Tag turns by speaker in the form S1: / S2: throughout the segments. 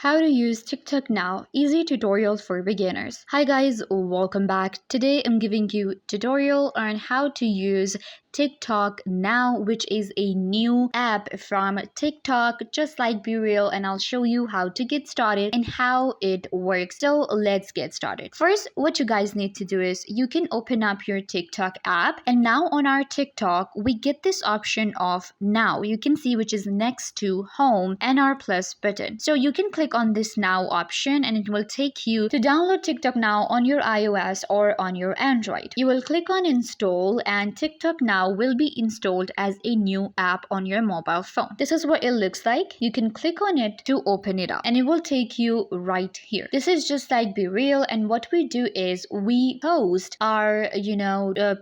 S1: How to use TikTok now, easy tutorial for beginners. Hi guys, welcome back. Today I'm giving you a tutorial on how to use TikTok now, which is a new app from TikTok, just like Be Real, and I'll show you how to get started and how it works. So let's get started. First, what you guys need to do is you can open up your TikTok app, and now on our TikTok we get this option of now. You can see which is next to home and our plus button. So you can click on this now option and it will take you to download TikTok now on your iOS or on your Android. You will click on install and TikTok now will be installed as a new app on your mobile phone. This is what it looks like. You can click on it to open it up and it will take you right here. This is just like Be Real, and what we do is we post our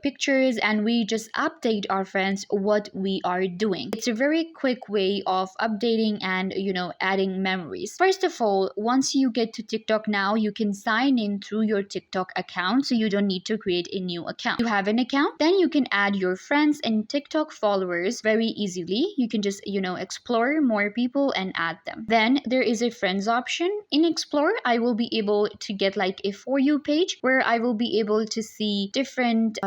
S1: pictures and we just update our friends what we are doing. It's a very quick way of updating and adding memories. First of all, once you get to TikTok now, you can sign in through your TikTok account, so you don't need to create a new account. You have an account, then you can add your friends and TikTok followers very easily. You can just explore more people and add them. Then there is a friends option. In Explore, I will be able to get like a For You page where I will be able to see different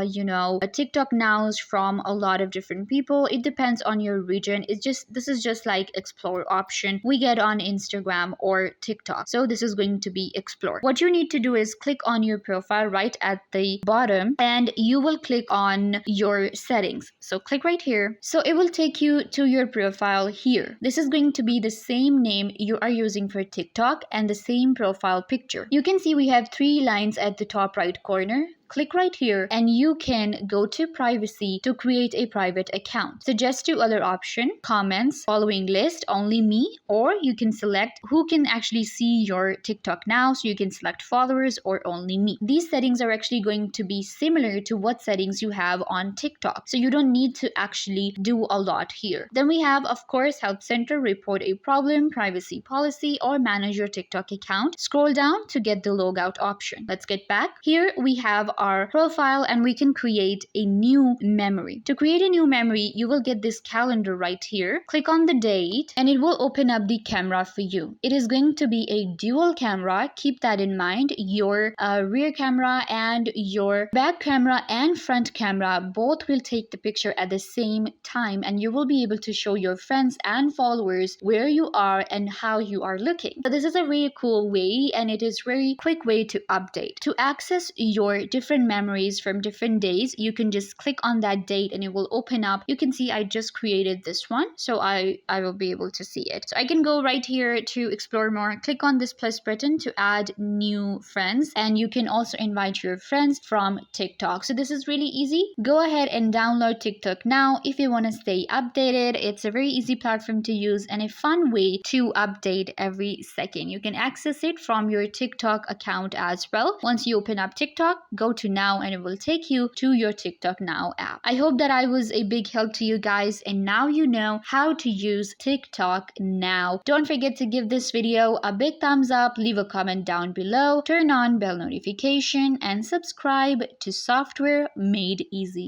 S1: TikTok nows from a lot of different people. It depends on your region. This is just like Explore option we get on Instagram or TikTok. So this is going to be Explore. What you need to do is click on your profile right at the bottom and you will click on your settings. So click right here. So it will take you to your profile here. This is going to be the same name you are using for TikTok and the same profile picture. You can see we have 3 lines at the top right corner. Click right here and you can go to privacy to create a private account. Suggest 2 other options: comments, following list, only me, or you can select who can actually see your TikTok now. So you can select followers or only me. These settings are actually going to be similar to what settings you have on TikTok. So you don't need to actually do a lot here. Then we have, of course, help center, report a problem, privacy policy, or manage your TikTok account. Scroll down to get the logout option. Let's get back. Here we have our profile and we can create a new memory. To create a new memory, you will get this calendar right here. Click on the date and it will open up the camera for you. It is going to be a dual camera. Keep that in mind. Your rear camera and your back camera and front camera both will take the picture at the same time, and you will be able to show your friends and followers where you are and how you are looking. So this is a really cool way, and it is very quick way to update. To access your different memories from different days, you can just click on that date and it will open up. You can see I just created this one, so I will be able to see it. So I can go right here to explore more. Click on this plus button to add new friends, and you can also invite your friends from TikTok. So this is really easy. Go ahead and download TikTok now if you want to stay updated. It's a very easy platform to use and a fun way to update every second. You can access it from your TikTok account as well. Once you open up TikTok, go to now and it will take you to your TikTok now app. I hope that I was a big help to you guys, and now you know how to use TikTok now. Don't forget to give this video a big thumbs up, leave a comment down below, turn on bell notification, and subscribe to Software Made Easy.